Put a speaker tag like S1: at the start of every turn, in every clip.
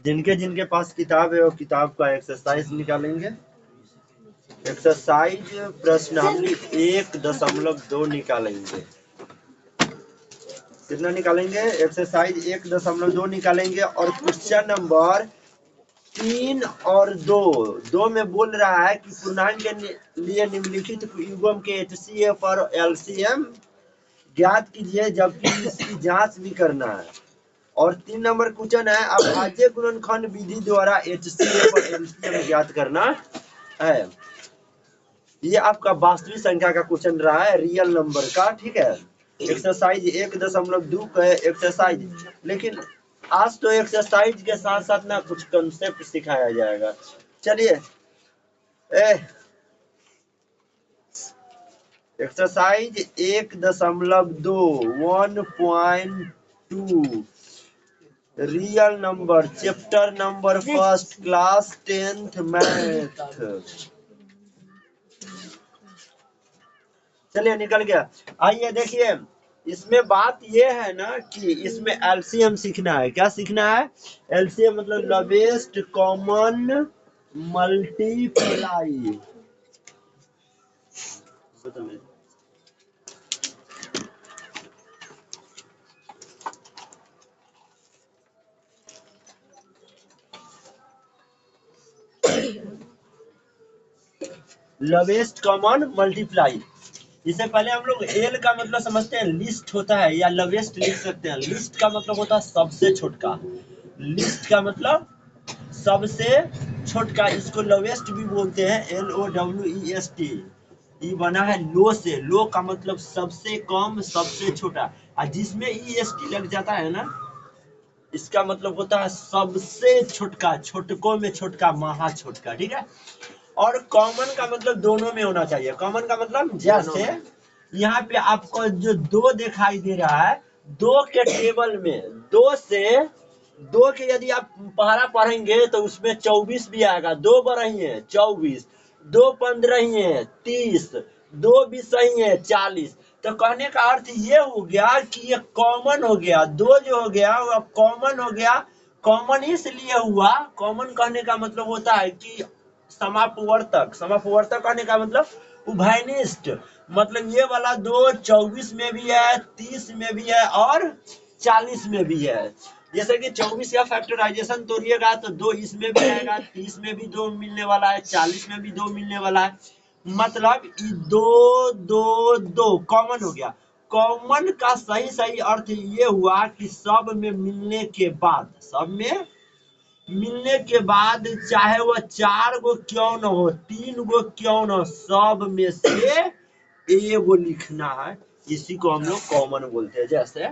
S1: जिनके जिनके पास किताब है वो किताब का एक्सरसाइज निकालेंगे। एक्सरसाइज प्रश्नावली 1.2 निकालेंगे। कितना निकालेंगे? एक्सरसाइज 1.2 निकालेंगे। और क्वेश्चन नंबर 3 और 2 में बोल रहा है कि पूर्णांक के लिए निम्नलिखित युग्म के HCF और LCM ज्ञात कीजिए, जबकि इसकी जांच भी करना है। और 3 नंबर क्वेश्चन है अभाज्य गुणनखंड विधि द्वारा HCF और LCM ज्ञात करना है। ये आपका वास्तविक संख्या का क्वेश्चन रहा है, रियल नंबर का। ठीक है, एक्सरसाइज 1.2 का एक्सरसाइज। लेकिन आज तो एक्सरसाइज के साथ साथ ना कुछ कंसेप्ट सिखाया जाएगा। चलिए exercise 1.2 1.2 real number, chapter number first, class 10th math. चलिए निकल गया। आइए देखिए, इसमें बात ये है ना कि इसमें एलसीएम सीखना है। क्या सीखना है? एलसीएम मतलब lowest common multiply. Lowest common multiply. इससे पहले हम लोग एल का मतलब समझते हैं, लिस्ट होता है या लोवेस्ट लिख सकते हैं। लिस्ट का मतलब होता है सबसे छोटका। लिस्ट का मतलब सबसे छोटका, इसको लोवेस्ट भी बोलते हैं, LOWEST। ये बना है लो से। लो का मतलब सबसे कम, सबसे छोटा। और जिसमें EST लग जाता है ना, इसका मतलब होता है सबसे छोटका, छोटकों में छोटका, महा छोटका। ठीक है। और कॉमन का मतलब दोनों में होना चाहिए। कॉमन का मतलब जैसे यहाँ पे आपको जो 2 दिखाई दे रहा है, 2 के टेबल में 2 के यदि आप पहरा पढ़ेंगे तो उसमें 24 भी आएगा। 2 बढ़ी है 24, 2 15 है 30, 2 20 है 40। तो कहने का अर्थ ये हो गया कि ये कॉमन हो गया। 2 जो हो गया वो कॉमन हो गया। कॉमन इसलिए हुआ, कॉमन कहने का मतलब होता है कि समापवर्तक। समापवर्तक कहने का मतलब उभयनिष्ठ। मतलब ये वाला 2 24 में भी है, 30 में भी है और 40 में भी है। जैसे कि 24 का फैक्टराइजेशन तोड़िएगा तो 2 इसमें भी आएगा, 30 में भी 2 मिलने वाला है, 40 में भी 2 मिलने वाला है। मतलब 2 2 2 कॉमन हो गया। कॉमन का सही अर्थ ये हुआ कि सब में मिलने के बाद, सब में मिलने के बाद, चाहे वो 4 गो क्यों न हो, 3 गो क्यों न हो, सब में से एगो लिखना है। इसी को हम लोग कॉमन बोलते हैं। जैसे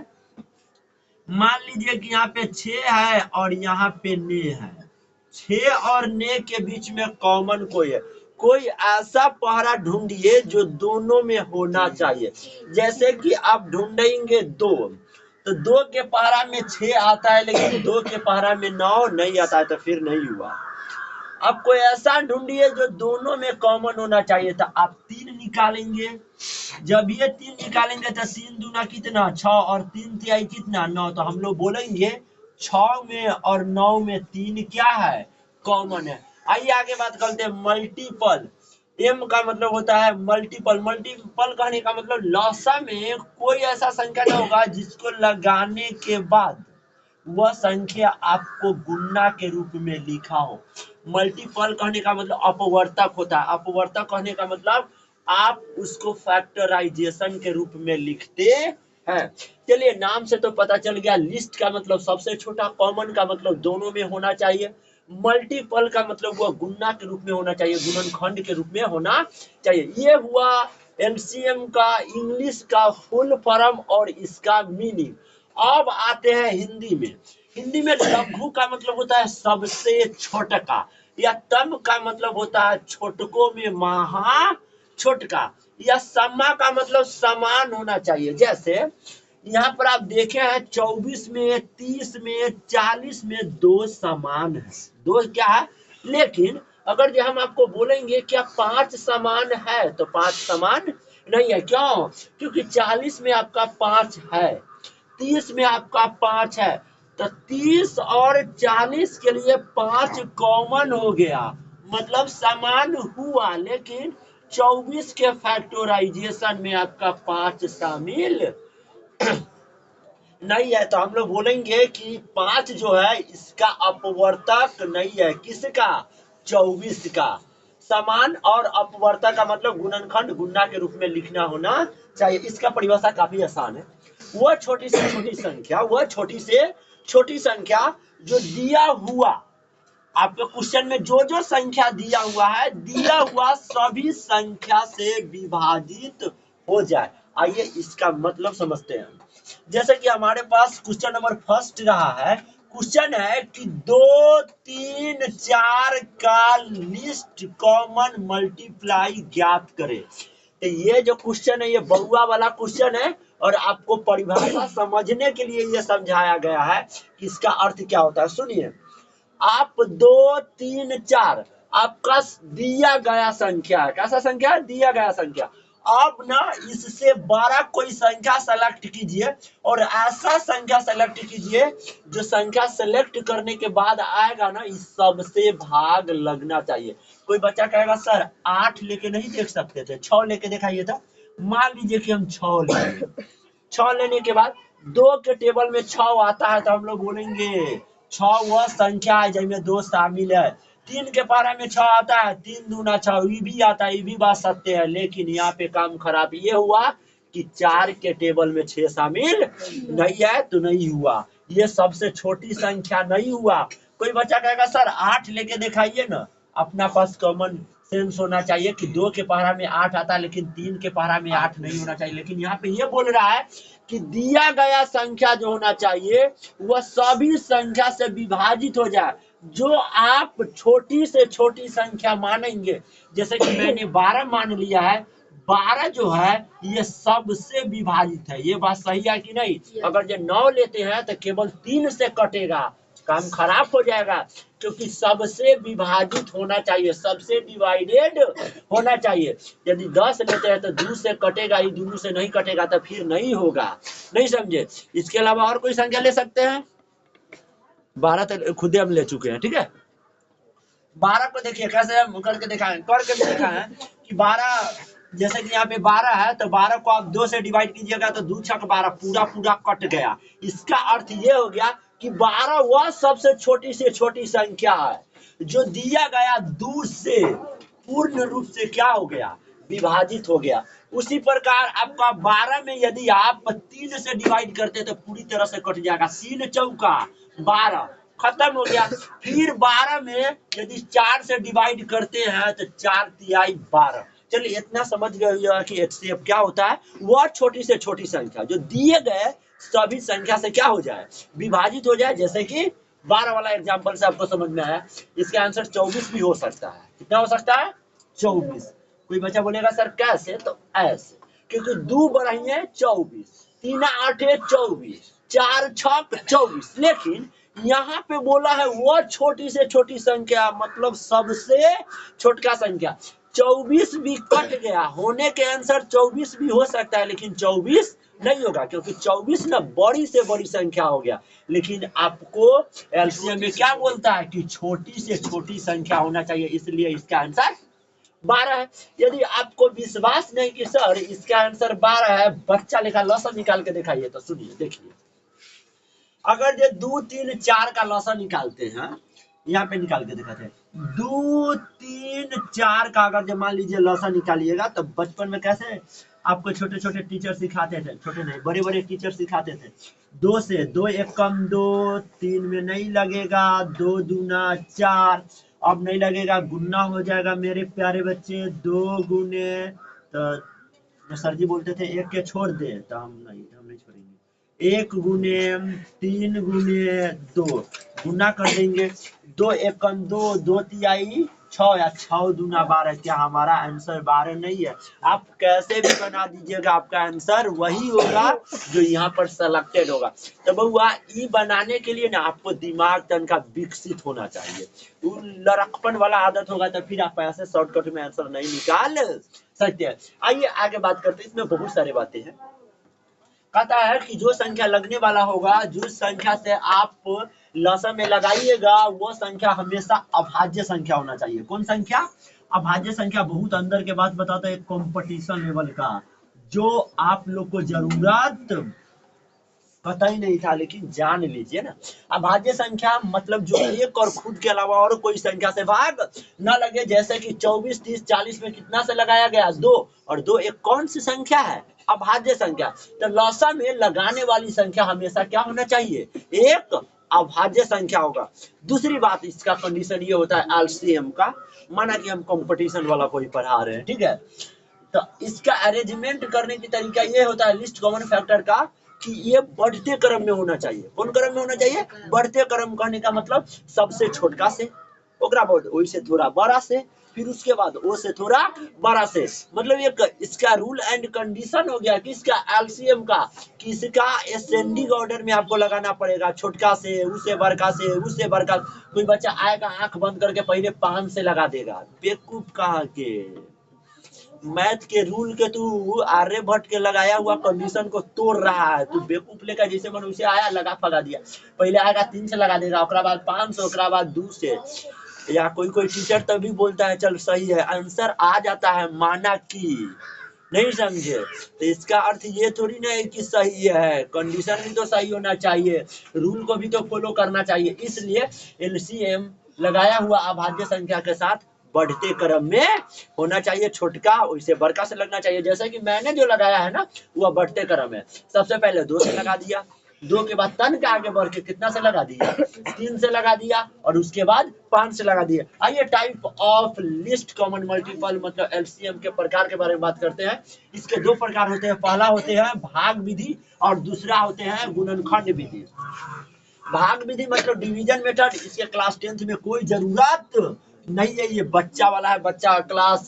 S1: मान लीजिए कि यहाँ पे 6 है और यहाँ पे ने है। 6 और ने के बीच में कॉमन कोई है। कोई ऐसा पहरा ढूंढिए जो दोनों में होना चाहिए। जैसे कि आप ढूंढेंगे 2, तो 2 के पहरा में 6 आता है, लेकिन 2 के पहरा में 9 नहीं आता है, तो फिर नहीं हुआ। अब कोई ऐसा ढूंढिए जो दोनों में कॉमन होना चाहिए। तो आप 3 निकालेंगे। जब ये 3 निकालेंगे तो 3 दूना कितना 6 और 3 तिहाई कितना 9। तो हम लोग बोलेंगे 6 में और 9 में 3 क्या है? कॉमन है। आइए आगे बात करते हैं मल्टीपल। एम का मतलब होता है मल्टीपल। मल्टीपल कहने का मतलब लसा में कोई ऐसा संख्या ना होगा जिसको लगाने के बाद वह संख्या आपको गुणा के रूप में लिखा हो। मल्टीपल कहने का मतलब अपवर्तक होता है। अपवर्तक कहने का मतलब आप उसको फैक्टराइजेशन के रूप में लिखते हैं। चलिए नाम से तो पता चल गया। लिस्ट का मतलब सबसे छोटा, कॉमन का मतलब दोनों में होना चाहिए, मल्टीपल का मतलब वह गुणा के रूप में होना चाहिए, गुणनखंड के रूप में होना चाहिए। ये हुआ एलसीएम का इंग्लिश का फुल फॉर्म और इसका मीनिंग। अब आते हैं हिंदी में। हिंदी में लघु का मतलब होता है सबसे छोटका, या तम का मतलब होता है छोटकों में महा छोटका, या समा का मतलब समान होना चाहिए। जैसे यहाँ पर आप देखे हैं 24 में, 30 में, 40 में 2 समान है। 2 क्या है? लेकिन अगर जो हम आपको बोलेंगे क्या 5 समान है, तो 5 समान नहीं है। क्यों? क्योंकि 40 में आपका 5 है, 30 में आपका 5 है, तो 30 और 40 के लिए 5 कॉमन हो गया, मतलब समान हुआ, लेकिन 24 के फैक्टराइजेशन में आपका 5 शामिल नहीं है। तो हम लोग बोलेंगे कि 5 जो है इसका अपवर्तक नहीं है, किसका? 24 का। समान और अपवर्तक का मतलब गुणनखंड गुणा के रूप में लिखना होना चाहिए। इसका परिभाषा काफी आसान है। वह छोटी से छोटी संख्या, वह छोटी से छोटी संख्या जो दिया हुआ, आपके क्वेश्चन में जो जो संख्या दिया हुआ है, दिया हुआ सभी संख्या से विभाजित हो जाए। आइए इसका मतलब समझते हैं। जैसे कि हमारे पास क्वेश्चन नंबर फर्स्ट रहा है, क्वेश्चन है कि 2, 3, 4 का लिस्ट कॉमन मल्टीप्लाई ज्ञात करें। तो ये जो क्वेश्चन है ये बहुआ वाला क्वेश्चन है, और आपको परिभाषा समझने के लिए ये समझाया गया है कि इसका अर्थ क्या होता है। सुनिए, आप 2, 3, 4 आपका दिया गया संख्या है। कैसा संख्या? दिया गया संख्या। अब ना इससे 12 कोई संख्या सेलेक्ट कीजिए, और ऐसा संख्या सेलेक्ट कीजिए जो संख्या सेलेक्ट करने के बाद आएगा ना, इस सबसे भाग लगना चाहिए। कोई बच्चा कहेगा सर 8 लेके नहीं देख सकते थे, 6 लेके दिखाइए था। मान लीजिए कि हम 6 लेंगे, 6 लेने के बाद 2 के टेबल में 6 आता है, तो हम लोग बोलेंगे 6 वह संख्या है जिसमें 2 शामिल है। 3 के पारा में 6 आता है, 3 दूना 6, ये भी आता है, ये भी बात सत्य है। लेकिन यहाँ पे काम खराब ये हुआ कि 4 के टेबल में 6 शामिल नहीं है, तो नहीं हुआ, ये सबसे छोटी संख्या नहीं हुआ। कोई बच्चा कहेगा सर 8 लेके दिखाइए ना। अपना पास कॉमन सेंस होना चाहिए कि 2 के पहरा में 8 आता है, लेकिन 3 के पहरा में 8 नहीं होना चाहिए। लेकिन यहाँ पे ये बोल रहा है कि दिया गया संख्या जो होना चाहिए वह सभी संख्या से विभाजित हो जाए। जो आप छोटी से छोटी संख्या मानेंगे, जैसे कि मैंने 12 मान लिया है, 12 जो है ये सबसे विभाजित है। ये बात सही है कि नहीं? अगर जो 9 लेते हैं तो केवल 3 से कटेगा, काम खराब हो जाएगा, क्योंकि सबसे विभाजित होना चाहिए, सबसे डिवाइडेड होना चाहिए। यदि 10 लेते हैं तो 2 से कटेगा ही, दोनों से नहीं कटेगा तो फिर नहीं होगा। नहीं समझे? इसके अलावा और कोई संख्या ले सकते हैं? 12 तो खुद हम ले चुके हैं, ठीक है। 12 को देखिए कैसे हम करके दिखाएं, कि 12, जैसे कि यहाँ पे 12 है, तो 12 को आप 2 से डिवाइड कीजिएगा तो 2 छक 12 पूरा पूरा कट गया। इसका अर्थ ये हो गया कि 12 वह सबसे छोटी से छोटी संख्या है जो दिया गया 2 से पूर्ण रूप से क्या हो गया? विभाजित हो गया। उसी प्रकार आपका 12 में यदि आप 3 से डिवाइड करते तो पूरी तरह से कट जाएगा। 3 चौका 12 खत्म हो गया। फिर 12 में यदि 4 से डिवाइड करते हैं तो 4 तिहाई 12। चलिए इतना समझ गए कि एचसीएफ क्या होता है। वह छोटी से छोटी संख्या जो दिए गए सभी संख्या से क्या हो जाए? विभाजित हो जाए। जैसे कि 12 वाला एग्जांपल से आपको समझ में आया, इसका आंसर 24 भी हो सकता है। कितना हो सकता है? 24। कोई बच्चा बोलेगा सर कैसे? तो ऐसे, क्योंकि 2 बढ़ाइए 24, 3 8 24, 4 6 24। लेकिन यहाँ पे बोला है वो छोटी से छोटी संख्या, मतलब सबसे छोटका संख्या। 24 भी कट गया, होने के आंसर 24 भी हो सकता है, लेकिन 24 नहीं होगा, क्योंकि 24 ना बड़ी से बड़ी संख्या हो गया। लेकिन आपको एलसीएम में क्या बोलता है कि छोटी से छोटी संख्या होना चाहिए, इसलिए इसका आंसर 12 है। यदि आपको विश्वास नहीं कि सर इसका आंसर 12 है, बच्चा लिखा लसन निकाल के दिखाइए। तो सुनिए, देखिए, अगर ये 2 3 4 का लसन निकालते हैं, यहाँ पे निकाल के दिखाते हैं, 2 3 4 का अगर जो मान लीजिए लसन निकालिएगा, तो बचपन में कैसे आपको छोटे छोटे टीचर सिखाते थे, छोटे नहीं बड़े बड़े टीचर सिखाते थे, 2 से 2 1 कम 2, 3 में नहीं लगेगा, 2 दूना 4, अब नहीं लगेगा, गुना हो जाएगा मेरे प्यारे बच्चे, 2 गुने, तो सर जी बोलते थे 1 के छोड़ दे, तो हम नहीं छोड़ेंगे। 1 गुने 3 गुने 2 गुना कर देंगे, 2 1 कम 2, 2 तिहाई 6 या 6 दूना 12। क्या हमारा आंसर 12 नहीं है? आप कैसे भी बना दीजिएगा आपका आंसर वही होगा जो यहाँ पर सेलेक्टेड होगा। तो बउआ ई बनाने के लिए ना आपको दिमाग तन का विकसित होना चाहिए। लड़कपन वाला आदत होगा तो फिर आप ऐसे शॉर्टकट में आंसर नहीं निकाल सकते हैं। आइए आगे बात करते हैं, इसमें बहुत सारी बातें हैं। कहता है कि जो संख्या लगने वाला होगा, जिस संख्या से आप लसम में लगाइएगा, वो संख्या हमेशा अभाज्य संख्या होना चाहिए। कौन संख्या? अभाज्य संख्या। बहुत अंदर के बात बताता है कंपटीशन लेवल का, जो आप लोग को जरूरत पता ही नहीं था, लेकिन जान लीजिए ना। अभाज्य संख्या मतलब जो एक और खुद के अलावा और कोई संख्या से भाग न लगे। जैसे कि 24, 30, 40 में कितना से लगाया गया? 2, और 2 एक कौन सी संख्या है? अभाज्य संख्या। तो लसम में लगाने वाली संख्या हमेशा क्या होना चाहिए? एक अभाज्य संख्या होगा। दूसरी बात, इसका कंडीशन ये होता है एलसीएम का। माना कि हम कंपटीशन वाला कोई पढ़ा रहे हैं, ठीक है, तो इसका अरेंजमेंट करने की तरीका ये होता है लिस्ट कॉमन फैक्टर का, कि ये बढ़ते क्रम में होना चाहिए। कौन क्रम में होना चाहिए? बढ़ते क्रम। कहने का मतलब सबसे छोटका से, ओकरा बाद ओई से थोड़ा बड़ा से, फिर उसके बाद ओ से थोड़ा बड़ा से। मतलब एक इसका रूल एंड कंडीशन हो गया कि इसका एलसीएम का, कि इसका असेंडिंग ऑर्डर में आपको लगाना पड़ेगा। छोटका से, उससे बड़का से, उससे बड़का। कोई बच्चा आएगा आंख बंद करके पहले 5 से लगा देगा। बेवकूफ कहाँ के, मैथ के रूल के तू आर्यभट्ट के लगाया हुआ कंडीशन को तोड़ रहा है। तू बेवकूफ लेकर जैसे मन उसे आया लगा फगा दिया। पहले आएगा 3 से लगा देगा, ओकरा बाद 5 से, ओकरा बाद 2 से। या कोई कोई टीचर तभी बोलता है चल सही है, आंसर आ जाता है, माना कि नहीं समझे। तो इसका अर्थ ये थोड़ी ना है कि सही है, कंडीशन भी तो सही होना चाहिए, रूल को भी तो फॉलो करना चाहिए। इसलिए एलसीएम लगाया हुआ अभाज्य संख्या के साथ बढ़ते क्रम में होना चाहिए। छोटका वैसे बड़का से लगना चाहिए। जैसे कि मैंने जो लगाया है ना, वह बढ़ते क्रम है। सबसे पहले 2 से लगा दिया, 2 के बाद तन के आगे बढ़ के कितना से लगा दिया? 3 से लगा दिया, और उसके बाद 5 से लगा दिया। आइए type of list common multiple मतलब एलसीएम के प्रकार के बारे में बात करते हैं। इसके 2 प्रकार होते हैं। पहला होते हैं भाग विधि, और दूसरा होते हैं गुणनखंड विधि। भाग विधि मतलब डिवीजन मेथड, इसके क्लास 10th में कोई जरूरत नहीं है। ये बच्चा वाला है, बच्चा क्लास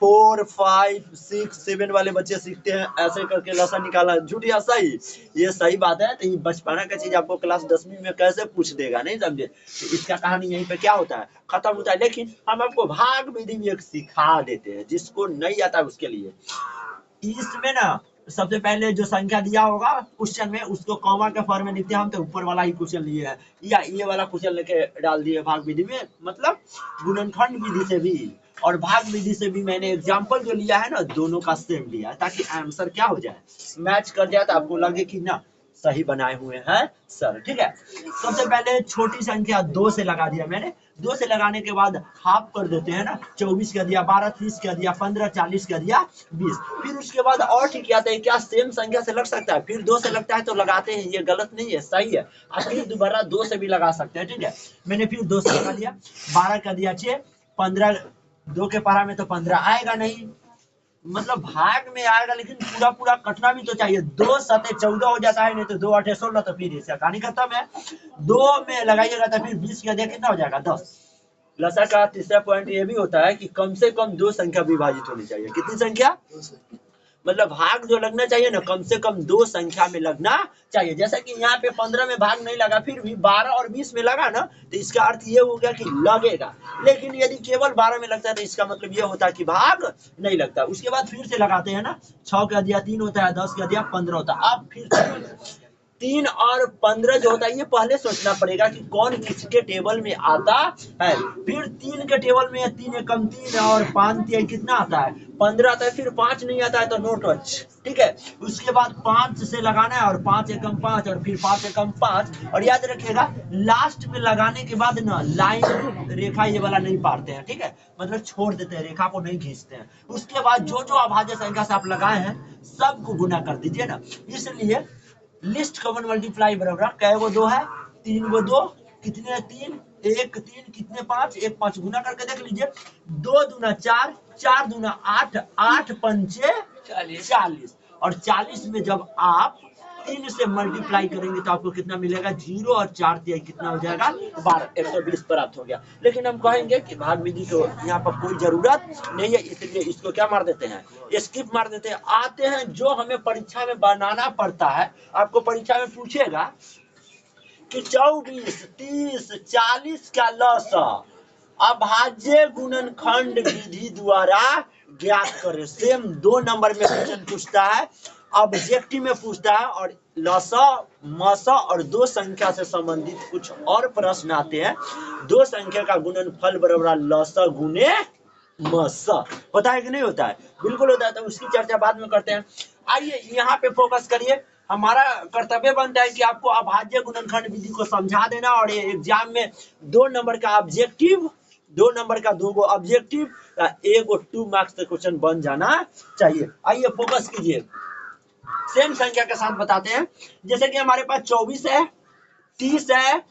S1: 4, 5, 6, 7 वाले बच्चे सीखते हैं ऐसे करके लसन निकाला। झूठ या सही? ये सही बात है। तो ये बचपना का चीज आपको क्लास 10वीं में कैसे पूछ देगा, नहीं समझे? तो इसका कहानी यहीं पे क्या होता है, खत्म होता है। लेकिन हम आपको भाग विधि भी एक सिखा देते हैं, जिसको नहीं आता उसके लिए। इसमें ना सबसे पहले जो संख्या दिया होगा क्वेश्चन में, उसको कॉमा के फॉर्म में लिखते हैं हम। तो ऊपर वाला ही क्वेश्चन लिए है, या ये वाला क्वेश्चन लेके डाल दिए भाग विधि में। मतलब गुणनखंड विधि से भी और भाग विधि से भी मैंने एग्जाम्पल जो लिया है ना, दोनों का सेम लिया है, ताकि आंसर क्या हो जाए, मैच कर जाए, तो आपको लगे कि ना सही बनाए हुए हैं सर। ठीक है, सबसे पहले छोटी संख्या 2 से लगा दिया मैंने। 2 से लगाने के बाद हाफ कर देते हैं ना, 24 का दिया, 12, 30 का दिया, 15, 40 का दिया, 20। फिर उसके बाद और ठीक आता है, क्या सेम संख्या से लग सकता है? फिर 2 से लगता है तो लगाते हैं, ये गलत नहीं है, सही है। फिर दोबारा 2 से भी लगा सकते हैं। ठीक है, मैंने फिर 2 से लगा दिया, 12 का दिया 6, 15, 2 के पारा में तो 15 आएगा नहीं, मतलब भाग में आएगा, लेकिन पूरा पूरा कटना भी तो चाहिए। 2 सते 14 हो जाता है, नहीं तो 2 8 16, तो फिर इसका कहानी खत्म है। 2 में लगाइएगा तो फिर 20 का दिया कितना हो जाएगा? 10। लसा का तीसरा पॉइंट ये भी होता है कि कम से कम 2 संख्या विभाजित होनी चाहिए। कितनी संख्या? मतलब भाग जो लगना चाहिए ना, कम से कम 2 संख्या में लगना चाहिए। जैसे कि यहाँ पे 15 में भाग नहीं लगा, फिर भी 12 और 20 में लगा ना, तो इसका अर्थ ये हो गया कि लगेगा। लेकिन यदि केवल 12 में लगता है तो इसका मतलब ये होता है कि भाग नहीं लगता। उसके बाद फिर से लगाते हैं ना, 6 का दिया 3 होता है, 10 का दिया 15 होता है। अब फिर 3 और 15 जो होता है, ये पहले सोचना पड़ेगा कि कौन किसके टेबल में आता है। फिर 3 के टेबल में 3 एकम 3 और 5 3 कितना आता है? 15 आता है। फिर 5 नहीं आता है तो नो टच। ठीक है, उसके बाद 5 से लगाना है, और 5 एकम 5, और फिर 5 एकम 5। और याद रखिएगा, लास्ट में लगाने के बाद ना लाइन रेखा ये वाला नहीं पारते हैं। ठीक है, मतलब छोड़ देते हैं, रेखा को नहीं खींचते हैं। उसके बाद जो जो अभाज्य संख्या से आप लगाए हैं सबको गुना कर दीजिए ना। इसलिए लिस्ट कॉमन मल्टीप्लाई बराबर क्या वो 2 है, 3 वो 2 कितने 3, 1 3 कितने 5, 1 5 गुना करके देख लीजिए। 2 दूना 4, 4 दूना 8, 8 पंचे 40। और 40 में जब आप 3 से मल्टीप्लाई करेंगे तो आपको कितना मिलेगा? 0 और 4 तिहाई कितना हो जाएगा? 12, 120 प्राप्त हो गया। लेकिन हम कहेंगे कि भाग विधि को यहाँ पर कोई जरूरत नहीं है, इसलिए इसको क्या मार देते हैं? स्किप मार देते हैं। आते हैं जो हमें परीक्षा में बनाना पड़ता है। आपको परीक्षा में पूछेगा कि 24, 30, 40 का लसा अभाज्य गुणनखंड विधि द्वारा ज्ञात करें। सेम 2 नंबर में क्वेश्चन पूछता है, ऑब्जेक्टिव में पूछता है, और लसा मसा और दो संख्या से संबंधित कुछ और प्रश्न आते हैं। दो संख्या का गुणनफल बराबर लसा गुने मसा, होता है कि नहीं होता है? बिल्कुल होता है। तो उसकी चर्चा बाद में करते हैं। आइए यहाँ पे फोकस करिए। हमारा कर्तव्य बनता है कि आपको अभाज्य गुणनखंड विधि को समझा देना, और ये एग्जाम में 2 नंबर का ऑब्जेक्टिव, 2 नंबर का 2 गो ऑब्जेक्टिव, 1 गो 2 मार्क्स का क्वेश्चन बन जाना चाहिए। आइए फोकस कीजिए। सेम संख्या के साथ बताते हैं। जैसे कि हमारे पास 24 है, 30 है,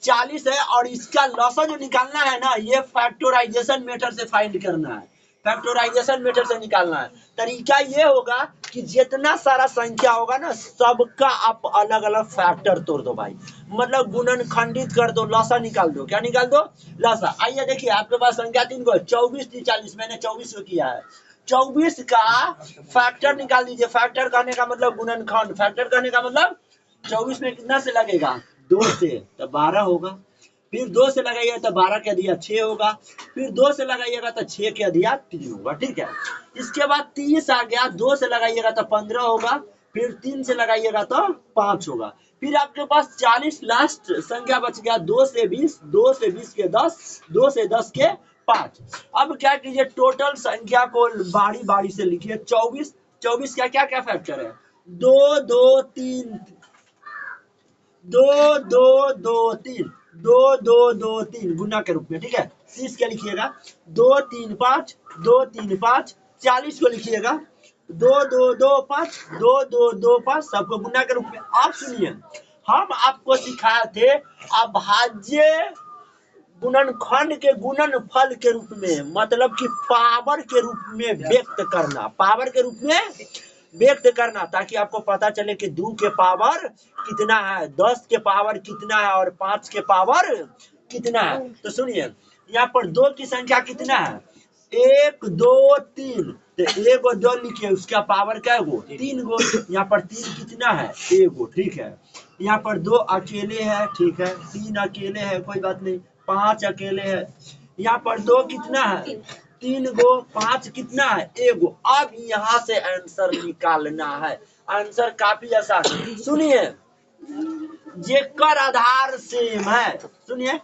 S1: 40 है, और इसका लसा जो निकालना है ना, ये फैक्टराइजेशन मेथड से फाइंड करना है। फैक्टराइजेशन मेथड से निकालना है। तरीका ये होगा कि जितना सारा संख्या होगा ना, सबका आप अलग अलग फैक्टर तोड़ दो भाई, मतलब गुणनखंडित कर दो, लसा निकाल दो। क्या निकाल दो? लसा। आइए देखिए, आपके पास संख्या 3 को 24, 30, 40, मैंने 24 को किया है। 24 का फैक्टर निकाल दीजिए। फैक्टर कहने का मतलब गुणनखंड, फैक्टर कहने का मतलब 24 में कितना से लगेगा? 2 से, तो 12 होगा। फिर 2 से लगाइएगा तो 12 के अधिया 6 होगा। फिर 2 से लगाइएगा तो 6 के अधिया 3 होगा। ठीक है। इसके बाद 30 आ गया, 2 से लगाइएगा तो 15 होगा। फिर 3 से लगाइएगा तो 5 होगा। फिर आपके पास 40 लास्ट संख्या बच गया। 2 से 20, 2 से 20 के 10, 2 से 10 के 5। अब क्या कीजिए, टोटल संख्या को बारी बारी से लिखिए। 24, 24 का क्या क्या फैक्टर है? 2 2 3, 2 2 2 3, 2 2 2 3 गुना के रूप में। ठीक है। 30 क्या लिखिएगा? 2 3 5, 2 3 5। 40 को लिखिएगा 2 2 2 5, 2 2 2 5, सबको गुना के रूप में। आप सुनिए, हम आपको सिखाए थे अभाज्य गुणनखंड के गुणनफल के रूप में, मतलब कि पावर के रूप में व्यक्त करना, पावर के रूप में व्यक्त करना, ताकि आपको पता चले कि 2 के पावर कितना है, 10 के पावर कितना है, और 5 के पावर कितना है। तो सुनिए, यहाँ पर 2 की संख्या कितना है? 1 2 3, तो 1 गो 2 लिखिए, उसका पावर क्या गो? 3 गो। यहाँ पर 3 कितना है? 1 गो। ठीक है। यहाँ पर 2 अकेले है। ठीक है। 3 अकेले है, कोई बात नहीं। 5 अकेले है। यहाँ पर 2 कितना है? 3 गो। 5 कितना है? 1 गो। अब यहाँ से आंसर निकालना है। आंसर काफी आसान है। सुनिए, जेकर आधार सेम है, सुनिए,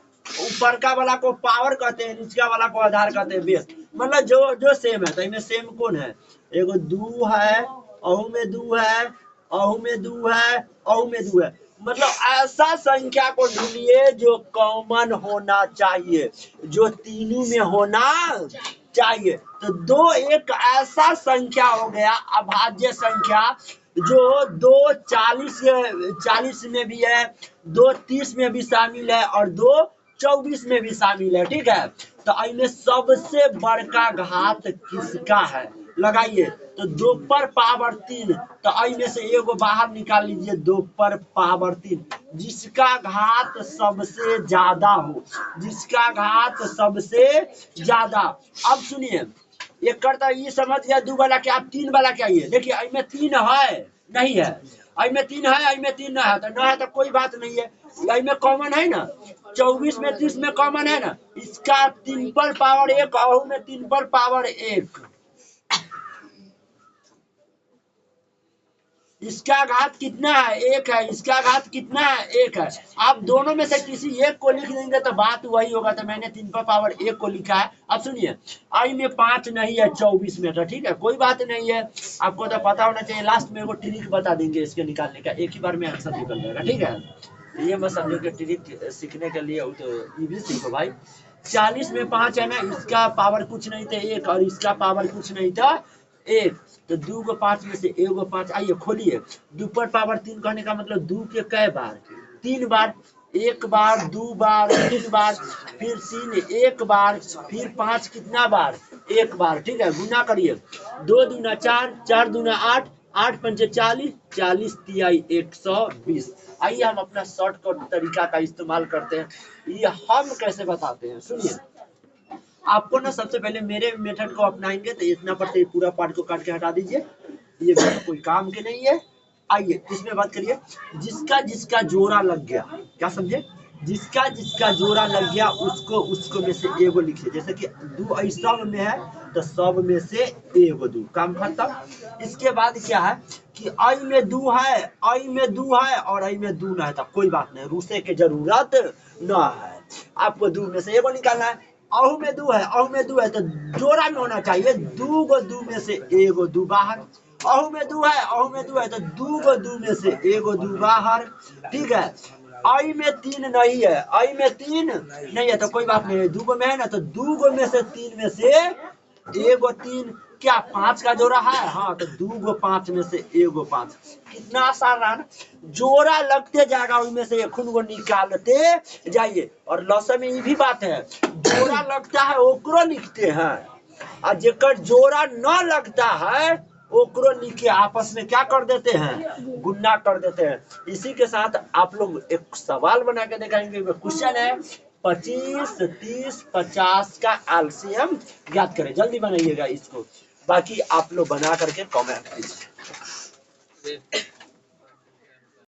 S1: ऊपर का वाला को पावर कहते हैं, नीचे वाला को आधार कहते हैं, बेस। मतलब जो जो सेम है, तो इनमें सेम कौन है? एगो 2 है, अहू में 2 है, अहू में 2 है, अहू में 2 है। मतलब ऐसा संख्या को ढूंढिए जो कॉमन होना चाहिए, जो तीनों में होना चाहिए। तो 2 एक ऐसा संख्या हो गया, अभाज्य संख्या, जो 2 40 में भी है, 2 30 में भी शामिल है, और 2 24 में भी शामिल है। ठीक है। तो इनमें सबसे बड़का घात किसका है? लगाइए। तो 2 पर पावर 3, तो इनमें से एगो बाहर निकाल लीजिए। 2 पर पावर 3, जिसका घात सबसे ज्यादा हो, जिसका घात सबसे ज्यादा। अब सुनिए, एक करता ये समझ गया 2 वाला क्या, 3 वाला क्या? ये देखिए, इनमें 3 है नहीं है? इनमें 3 है, इनमें 3 ना है, तो ना है तो कोई बात नहीं है। इनमें कॉमन है ना, 24 में 30 में कॉमन है ना। इसका 3 पर पावर 1, और में 3 पर पावर 1, इसका घात कितना है? 1 है। इसका घात कितना है? 1 है। आप दोनों में से किसी एक को लिख देंगे तो बात वही होगा। तो मैंने 3 पर पावर 1 को लिखा है। अब सुनिए, आई में 5 नहीं है 24 में, तो ठीक है, कोई बात नहीं है। आपको तो पता होना चाहिए। लास्ट में वो ट्रिक बता देंगे इसके निकालने का, एक ही बार में आंसर निकल जाएगा। ठीक है। ये मत समझो कि ट्रिक सीखने के लिए तो ये भी सीखो भाई। 40 में 5 है ना, इसका पावर कुछ नहीं था 1, और इसका पावर कुछ नहीं था 1, तो 2 को 5 में से 1 को 5। आइए खोलिए। 2 पर पावर 3 कहने का मतलब 2 के कै बार? 3 बार। 1 बार, 2 बार, 3 बार, फिर 3 1 बार, फिर 5 कितना बार? 1 बार। ठीक है। गुना करिए। 2 दूना 4, 4 दूना 8, 8 पंचे 40, 40 तिहाई 120। आइए हम अपना शॉर्टकट तरीका का इस्तेमाल करते हैं। ये हम कैसे बताते हैं, सुनिए। आपको ना सबसे पहले मेरे मेथड को अपनाएंगे तो इतना पर से पूरा पार्ट को काट के हटा दीजिए, ये कोई काम के नहीं है। आइए इसमें बात करिए, जिसका जिसका जोड़ा लग गया, क्या समझे? जिसका जिसका जोड़ा लग गया उसको उसको में से एगो लिखिए। जैसे कि दू आई सब में है तो सब में से एगो दू, काम खत्म। इसके बाद क्या है कि आई में दू है, आई में दू है और आई में दू ना है तो कोई बात नहीं, रूसे की जरूरत ना है, आपको दू में से एगो निकालना है। अहू में दू है, अहू में दू है तो जोड़ा में होना चाहिए, दू गो दू में से एगो दू बाहर। अहू में दू है, अहू में दू है तो दू गो दू में से एगो दू बाहर, ठीक है। आई में तीन नहीं है, आई में तीन नहीं है तो कोई बात नहीं, दू गो में है ना तो दू गो में से तीन में से एगो तीन, क्या पांच का जोड़ा है, हाँ तो दू गो पांच में से एगो पांच। कितना आसान रहा ना, जोड़ा लगते जाएगा उनमें से एक को निकालते जाइए। और लौसे में ये भी बात है, जोड़ा लगता है ओकरो लिखते हैं और जेकर जोड़ा न लगता है ओकरो लिख के आपस में क्या कर देते हैं, गुन्ना कर देते हैं। इसी के साथ आप लोग एक सवाल बना के दिखाएंगे, क्वेश्चन है 25, 30, 50 का एलसीएम याद करें, जल्दी बनाइएगा इसको, बाकी आप लोग बना करके कमेंट कीजिए।